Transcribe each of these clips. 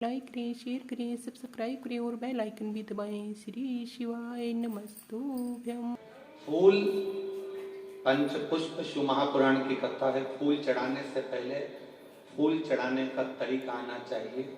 Like करें, share करें, subscribe करें और बेल आइकन भी दबाएं। श्री शिवाय नमस्तुभ्यं। फूल पंच पुष्प शिव महापुराण की कथा है। फूल चढ़ाने से पहले फूल चढ़ाने का तरीका आना चाहिए।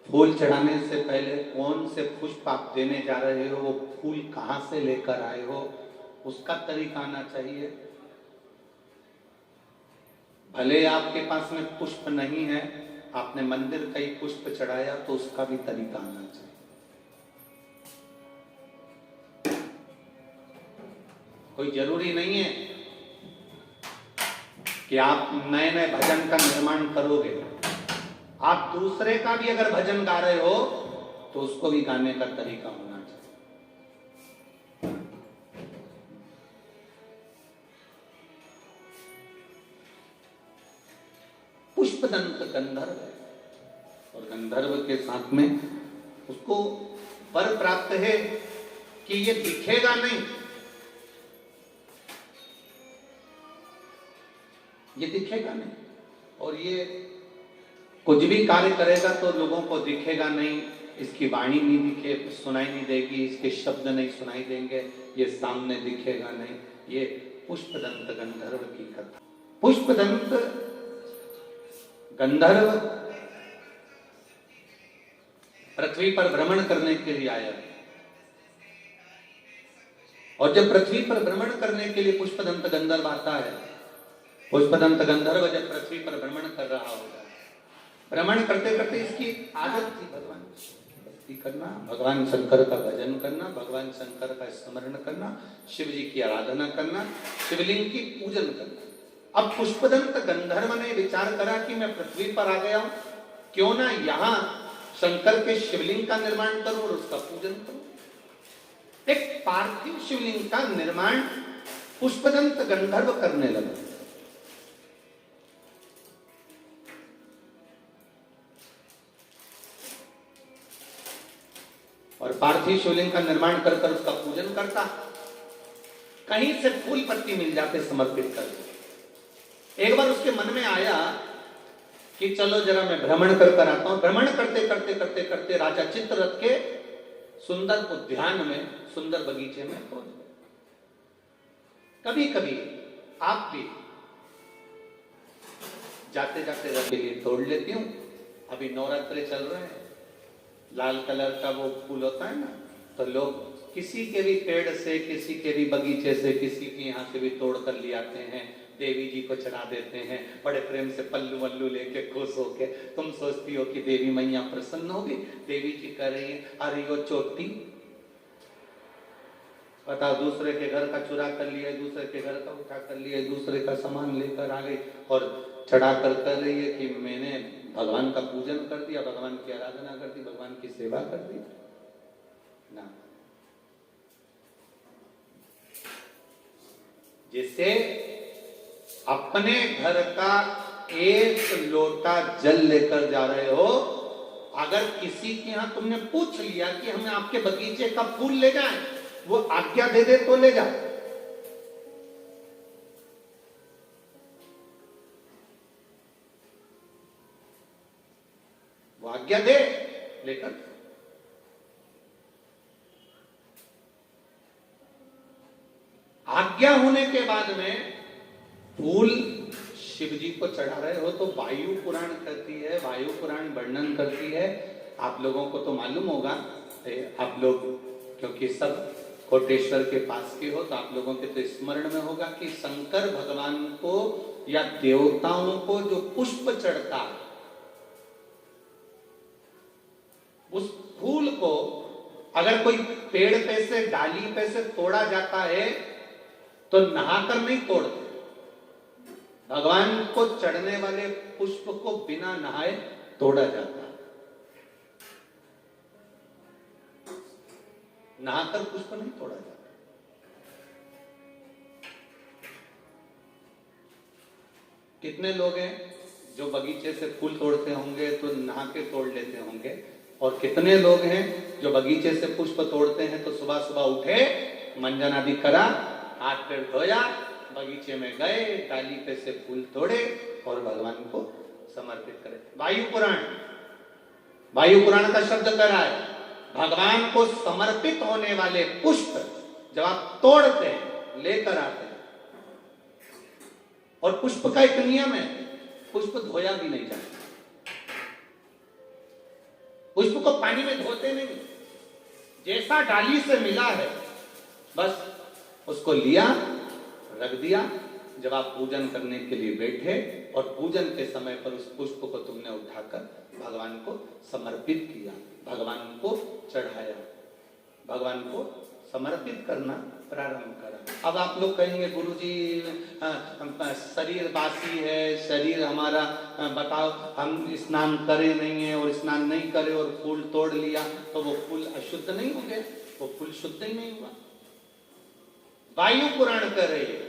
फूल चढ़ाने से पहले कौन से पुष्प आप देने जा रहे हो, वो फूल कहाँ से लेकर आए हो, उसका तरीका आना चाहिए। भले आपके पास में पुष्प नहीं है, आपने मंदिर कई पुष्प चढ़ाया, तो उसका भी तरीका आना चाहिए। कोई जरूरी नहीं है कि आप नए नए भजन का निर्माण करोगे। आप दूसरे का भी अगर भजन गा रहे हो तो उसको भी गाने का तरीका होना चाहिए। पुष्पदंत गंधर्व है और गंधर्व के साथ में उसको वर प्राप्त है कि ये दिखेगा नहीं, ये दिखेगा नहीं, और ये कुछ भी कार्य करेगा तो लोगों को दिखेगा नहीं। इसकी वाणी नहीं दिखे सुनाई नहीं देगी, इसके शब्द नहीं सुनाई देंगे, ये सामने दिखेगा नहीं। ये पुष्पदंत गंधर्व की कथा। पुष्पदंत गंधर्व पृथ्वी पर भ्रमण करने के लिए आया, और जब पृथ्वी पर भ्रमण करने के लिए पुष्पदंत गंधर्व आता है, पुष्पदंत गंधर्व जब पृथ्वी पर भ्रमण कर रहा होगा, भ्रमण करते करते इसकी आदत थी भगवान भक्ति करना, भगवान शंकर का भजन करना, भगवान शंकर का स्मरण करना, शिव जी की आराधना करना, शिवलिंग की पूजन करना। अब पुष्पदंत गंधर्व ने विचार करा कि मैं पृथ्वी पर आ गया हूं, क्यों ना यहां शंकर के शिवलिंग का निर्माण करूं और उसका पूजन करूं। एक पार्थिव शिवलिंग का निर्माण पुष्पदंत गंधर्व करने लगा। और पार्थिव शिवलिंग का निर्माण कर कर उसका पूजन करता, कहीं से फूल पत्ती मिल जाते समर्पित कर। एक बार उसके मन में आया कि चलो जरा मैं भ्रमण कर कर आता हूं। भ्रमण करते करते करते करते राजा चित्ररथ के सुंदर उद्यान में, सुंदर बगीचे में पहुंच गए। कभी कभी आप भी जाते जाते रथ के लिए तोड़ लेती हूं। अभी नवरात्रे चल रहे हैं, लाल कलर का वो फूल होता है ना, तो लोग किसी के भी पेड़ से, किसी के भी बगीचे से, किसी के यहाँ से भी तोड़ कर ले आते हैं, देवी जी को चढ़ा देते हैं, बड़े प्रेम से पल्लू वल्लू लेके खुश होके। तुम सोचती हो कि देवी मैया प्रसन्न होगी, देवी जी कह रही है अरे वो चोटी, बताओ, दूसरे के घर का चुरा कर लिए, दूसरे के घर का उठा कर लिए, दूसरे का सामान लेकर आ गई और चढ़ा कर कर रही है कि मैंने भगवान का पूजन कर दिया, भगवान की आराधना कर दी, भगवान की सेवा कर दी ना। जिसे अपने घर का एक लोटा जल लेकर जा रहे हो, अगर किसी के यहां तुमने पूछ लिया कि हमें आपके बगीचे का फूल ले जाएं, वो आज्ञा दे दे तो ले जा। वो आज्ञा दे, लेकर। आज्ञा होने के बाद में फूल शिव जी को चढ़ा रहे हो तो वायु पुराण करती है, वायु पुराण वर्णन करती है। आप लोगों को तो मालूम होगा, आप लोग क्योंकि सब कोटेश्वर के पास के हो, तो आप लोगों के तो स्मरण में होगा कि शंकर भगवान को या देवताओं को जो पुष्प चढ़ता है, उस फूल को अगर कोई पेड़ पे से, डाली पे से तोड़ा जाता है तो नहाकर नहीं तोड़ते। भगवान को चढ़ने वाले पुष्प को बिना नहाए तोड़ा जाता है। नहाकर पुष्प नहीं तोड़ा जाता। कितने लोग हैं जो बगीचे से फूल तोड़ते होंगे तो नहा के तोड़ लेते होंगे, और कितने लोग हैं जो बगीचे से पुष्प तोड़ते हैं तो सुबह सुबह उठे, मंजन आदि करा, हाथ पैर धोया, बगीचे में गए, डाली पे से फूल तोड़े और भगवान को समर्पित करे। वायु पुराण वायु पुराण का शब्द कह रहा है भगवान को समर्पित होने वाले पुष्प जब आप तोड़ते हैं, लेकर आते हैं, और पुष्प का एक नियम है, पुष्प धोया भी नहीं जाता, पुष्प को पानी में धोते नहीं, जैसा डाली से मिला है बस उसको लिया, रख दिया। जब आप पूजन करने के लिए बैठे और पूजन के समय पर उस पुष्प को तुमने उठाकर भगवान को समर्पित किया, भगवान को चढ़ाया, भगवान को समर्पित करना प्रारंभ करा। अब आप लोग कहेंगे गुरुजी शरीर बासी है, शरीर हमारा बताओ, हम स्नान करे नहीं है और स्नान नहीं करे और फूल तोड़ लिया तो वो फूल अशुद्ध नहीं हो गया? वो फूल शुद्ध ही नहीं हुआ। वायु पुराण कर रही है,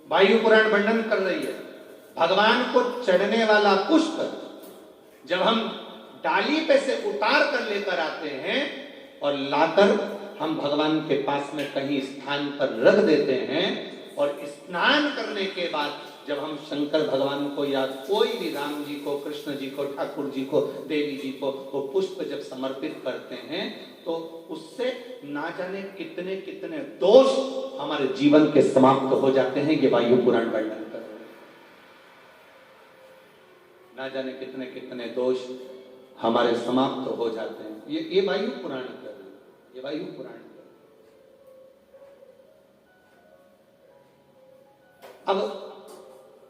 वायु पुराण वर्णन कर रही है भगवान को चढ़ने वाला पुष्प जब हम डाली पे से उतार कर लेकर आते हैं और लाकर हम भगवान के पास में कहीं स्थान पर रख देते हैं, और स्नान करने के बाद जब हम शंकर भगवान को या कोई भी राम जी को, कृष्ण जी को, ठाकुर जी को, देवी जी को वो पुष्प जब समर्पित करते हैं तो उससे ना जाने कितने कितने दोष हमारे जीवन के समाप्त हो जाते हैं। ये वायु पुराण वर्णन कर रहे हैं, ना जाने कितने कितने दोष हमारे समाप्त हो जाते हैं। ये वायु पुराण कर रहे हैं, ये वायु पुराण कर रहे हैं। अब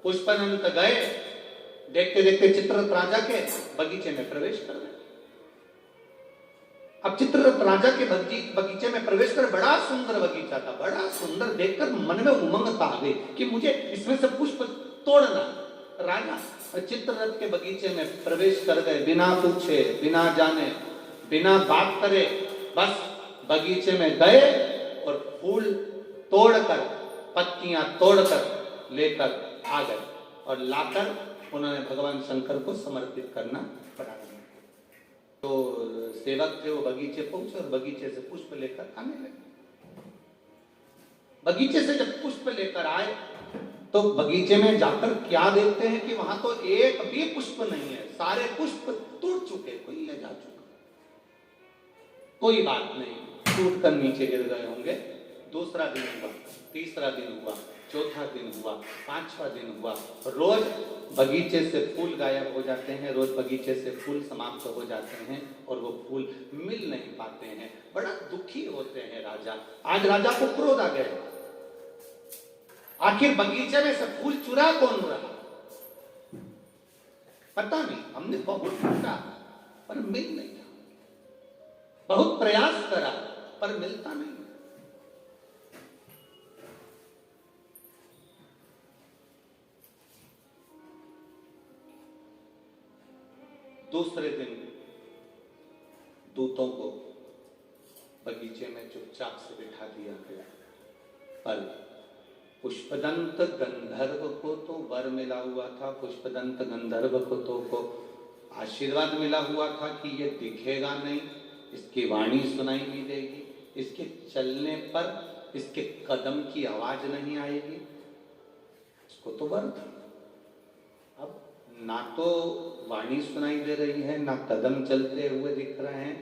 पुष्पानंत गए, देखते देखते चित्ररथ राजा के बगीचे में प्रवेश कर गए। अब चित्ररथ राजा के बगीचे में प्रवेश कर, बड़ा सुंदर बगीचा था, बड़ा सुंदर, देखकर मन में उमंग आ गई कि मुझे इसमें से पुष्प तोड़ना। राजा चित्ररथ के बगीचे में प्रवेश कर गए, बिना पूछे, बिना जाने, बिना बात करे, बस बगीचे में गए और फूल तोड़कर, पत्तियां तोड़कर लेकर आ गए और लाकर उन्होंने भगवान शंकर को समर्पित करना प्रारंभ किया। तो सेवक थे वो बगीचे पहुंचे और बगीचे से पुष्प लेकर आने लगे। बगीचे से जब पुष्प लेकर आए तो बगीचे में जाकर क्या देखते हैं कि वहां तो एक भी पुष्प नहीं है, सारे पुष्प टूट चुके, कोई ले जा चुका। कोई बात नहीं, टूट कर नीचे गिर गए होंगे। दूसरा दिन हुआ, तीसरा दिन हुआ, चौथा दिन हुआ, पांचवा दिन हुआ, रोज बगीचे से फूल गायब हो जाते हैं, रोज बगीचे से फूल समाप्त हो जाते हैं और वो फूल मिल नहीं पाते हैं। बड़ा दुखी होते हैं राजा। आज राजा को क्रोध आ गया, आखिर बगीचे में से फूल चुरा कौन रहा? पता नहीं, हमने बहुत ढूंढा पर मिल नहीं रहा, बहुत प्रयास करा पर मिलता नहीं। दूसरे दिन दूतों को बगीचे में चुपचाप से बिठा दिया गया, पर पुष्पदंत गंधर्व को तो वर मिला हुआ था, पुष्पदंत गंधर्व को आशीर्वाद मिला हुआ था कि ये दिखेगा नहीं, इसकी वाणी सुनाई नहीं देगी, इसके चलने पर इसके कदम की आवाज नहीं आएगी, इसको तो वर था। अब ना तो वाणी सुनाई दे रही है, ना कदम चलते हुए दिख रहे हैं,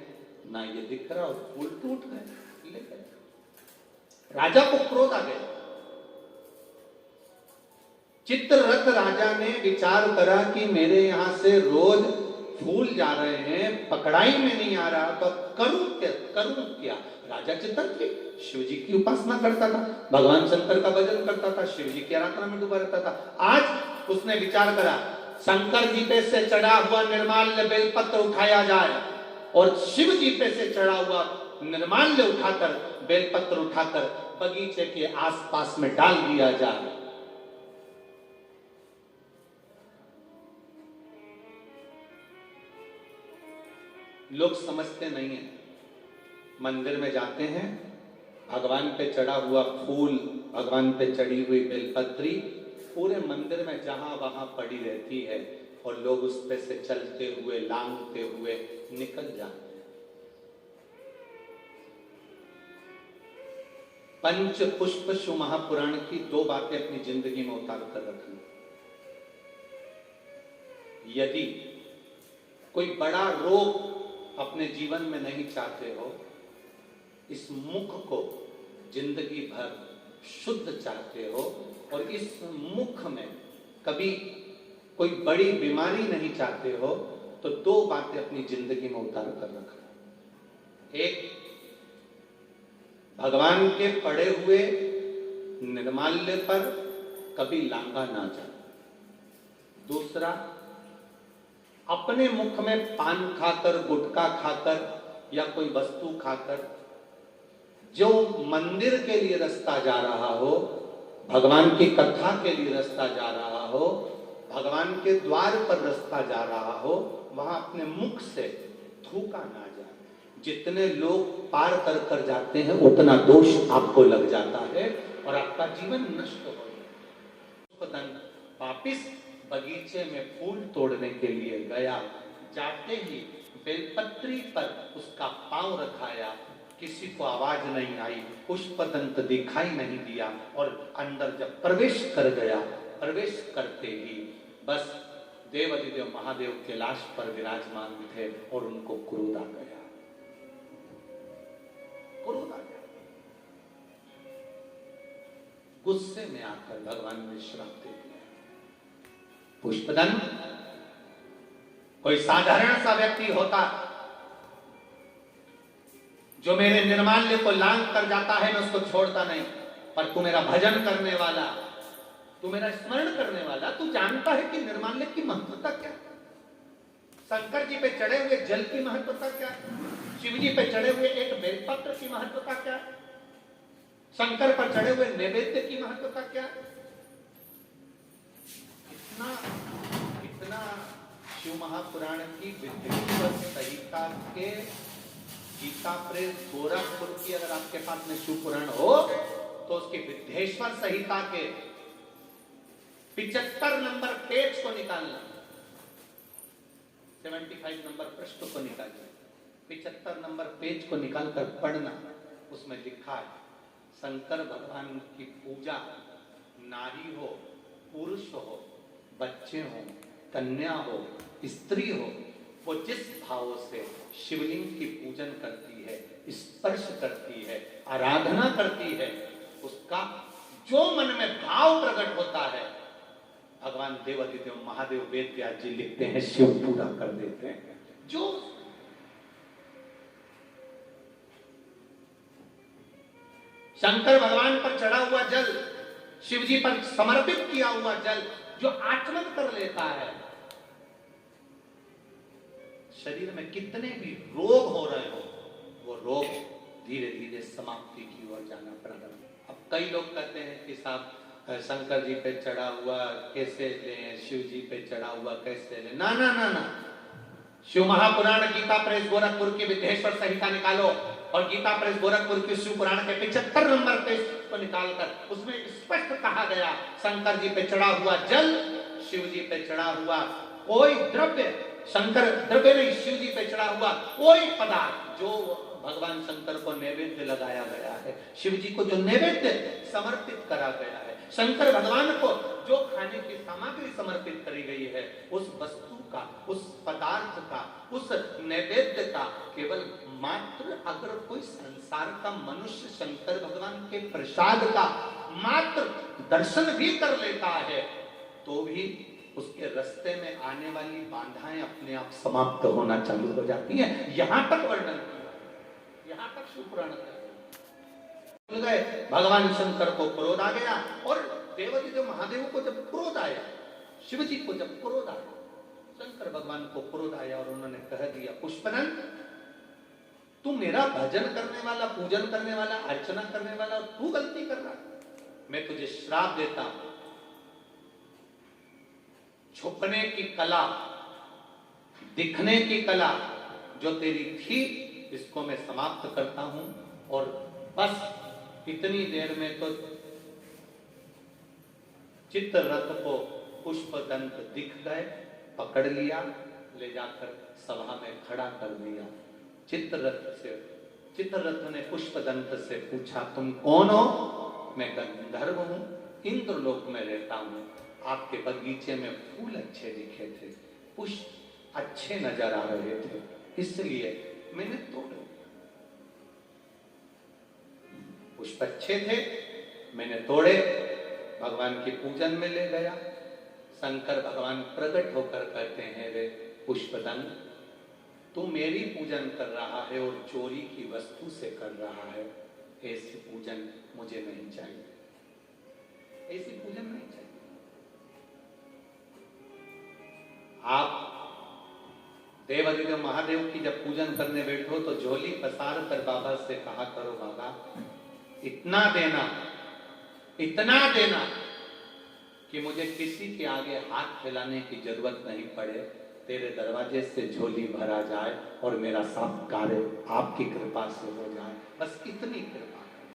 ना ये दिख रहा, और फूल टूट गए, ले गए। राजा को क्रोध आ गया। चित्ररथ राजा ने विचार करा कि मेरे यहां से रोज फूल जा रहे हैं, पकड़ाई में नहीं आ रहा, तो करूं क्या? राजा चित्ररथ शिव जी की उपासना करता था, भगवान शंकर का भजन करता था, शिव जी की आराधना में डूबा रहता था। आज उसने विचार करा शंकर जी पे से चढ़ा हुआ निर्माल्य बेलपत्र उठाया जाए और शिव जी पे से चढ़ा हुआ निर्माल्य उठाकर, बेलपत्र उठाकर बगीचे के आसपास में डाल दिया जाए। लोग समझते नहीं है, मंदिर में जाते हैं, भगवान पे चढ़ा हुआ फूल, भगवान पे चढ़ी हुई बेलपत्री पूरे मंदिर में जहां वहां पड़ी रहती है और लोग उस पे से चलते हुए, लांघते हुए निकल जाते हैं। पंच पुष्प शिव महापुराण की दो बातें अपनी जिंदगी में उतार कर रखना। यदि कोई बड़ा रोग अपने जीवन में नहीं चाहते हो, इस मुख को जिंदगी भर शुद्ध चाहते हो, और इस मुख में कभी कोई बड़ी बीमारी नहीं चाहते हो, तो दो बातें अपनी जिंदगी में उतार कर रखना। एक, भगवान के पड़े हुए निर्माल्य पर कभी लांगा ना जाए। दूसरा, अपने मुख में पान खाकर, गुटखा खाकर या कोई वस्तु खाकर जो मंदिर के लिए रास्ता जा रहा हो, भगवान की कथा के लिए रास्ता जा रहा हो, भगवान के द्वार पर रास्ता जा रहा हो, वहां अपने मुख से थूका ना जाए। जितने लोग पार कर कर जाते हैं उतना दोष आपको लग जाता है और आपका जीवन नष्ट हो जाता है। वापिस बगीचे में फूल तोड़ने के लिए गया, जाते ही बेलपत्री पर उसका पांव रखाया, किसी को आवाज नहीं आई, पुष्पदंत दिखाई नहीं दिया, और अंदर जब प्रवेश कर गया, प्रवेश करते ही बस देवाधिदेव महादेव कैलाश पर विराजमान थे और उनको क्रोध आ गया, क्रोध आ गया। गुस्से में आकर भगवान ने श्राप दे दिया। पुष्पदंत कोई साधारण सा व्यक्ति होता जो मेरे निर्माल्य को लांग कर जाता है, मैं उसको छोड़ता नहीं, पर तू मेरा भजन करने वाला, तू मेरा स्मरण करने वाला, तू जानता है कि निर्माल्य की महत्वता क्या, शंकर जी पे चढ़े हुए जल की महत्वता क्या, शिव जी पे चढ़े हुए एक बेलपत्र की महत्वता क्या, शंकर पर चढ़े हुए नैवेद्य की महत्वता क्या। इतना इतना शिव महापुराण की विद्वेश्वर संहिता के गीता प्रेस गोरखपुर की अगर आपके पास में शिव पुराण हो तो उसकी विद्वेश्वर संहिता के 75 नंबर पेज को निकालना, 75 नंबर पृष्ठ को निकालना, 75 नंबर पेज को निकालकर पढ़ना। उसमें लिखा है शंकर भगवान की पूजा नारी हो, पुरुष हो, बच्चे हो, कन्या हो, स्त्री हो, वो जिस भाव से शिवलिंग की पूजन करती है, स्पर्श करती है, आराधना करती है, उसका जो मन में भाव प्रकट होता है, भगवान देवाधिदेव महादेव वेद व्यास जी लिखते हैं, शिव पूरा कर देते हैं। जो शंकर भगवान पर चढ़ा हुआ जल, शिव जी पर समर्पित किया हुआ जल जो आचमन कर लेता है, शरीर में कितने भी रोग हो रहे हो, वो रोग धीरे धीरे समाप्ति की ओर जाना प्रारंभ। अब कई लोग कहते हैं कि साहब शंकर जी पे चढ़ा हुआ कैसे लें, शिव जी पे चढ़ा हुआ कैसे लें। ना ना ना ना, शिव महापुराण गीता प्रेस गोरखपुर की विद्वेश्वर संहिता निकालो और गीता प्रेस गोरखपुर की शिव पुराण के 75 नंबर पेज को निकालकर उसमें स्पष्ट कहा गया, शंकर जी पे चढ़ा हुआ जल, शिव जी पे चढ़ा हुआ कोई द्रव्य, शंकर द्रव्य नहीं, शिव जी पे चढ़ा हुआ कोई पदार्थ जो भगवान शंकर को नैवेद्य लगाया गया है, शिव जी को जो नैवेद्य समर्पित करा गया है, शंकर भगवान को जो खाने की सामग्री समर्पित करी गई है, उस वस्तु का, उस पदार्थ का, उस नैवेद्य का केवल मात्र अगर कोई संसार का मनुष्य शंकर भगवान के प्रसाद का मात्र दर्शन भी कर लेता है, तो भी उसके रास्ते में आने वाली बाधाएं अपने आप समाप्त होना चालू हो जाती हैं। यहां तक वर्णन किया, यहां तक शिव पुराण गए। भगवान शंकर को क्रोध आ गया और देवाधिदेव महादेव को जब क्रोध आया, शिव जी को जब क्रोध आया, शंकर भगवान को क्रोध आया और उन्होंने कह दिया, पुष्पदंत तू मेरा भजन करने वाला, पूजन करने वाला, अर्चना करने वाला, तू गलती कर रहा, मैं तुझे श्राप देता हूं, छुपने की कला, दिखने की कला जो तेरी थी, इसको मैं समाप्त करता हूं। और बस इतनी देर में तो चित्ररथ को पुष्पदंत दिख गए, पकड़ लिया, ले जाकर सभा में खड़ा कर दिया। चित्ररथ ने पुष्पदंत से पूछा, तुम कौन हो? मैं गंधर्व हूं, इंद्रलोक में रहता हूं, आपके बगीचे में फूल अच्छे दिखे थे, पुष्प अच्छे नजर आ रहे थे, इसलिए मैंने तोड़े। पुष्प अच्छे थे, मैंने तोड़े, भगवान के पूजन में ले गया। शंकर भगवान प्रकट होकर कहते हैं, रे पुष्पदंत, तू मेरी पूजन कर रहा है और चोरी की वस्तु से कर रहा है, ऐसी पूजन मुझे नहीं चाहिए, ऐसी पूजन नहीं चाहिए। आप देवादिदेव महादेव की जब पूजन करने बैठो तो झोली पसार कर बाबा से कहा करो, बाबा इतना देना कि मुझे किसी के आगे हाथ फैलाने की जरूरत नहीं पड़े, तेरे दरवाजे से झोली भरा जाए और मेरा सब कार्य आपकी कृपा से हो जाए, बस इतनी कृपा।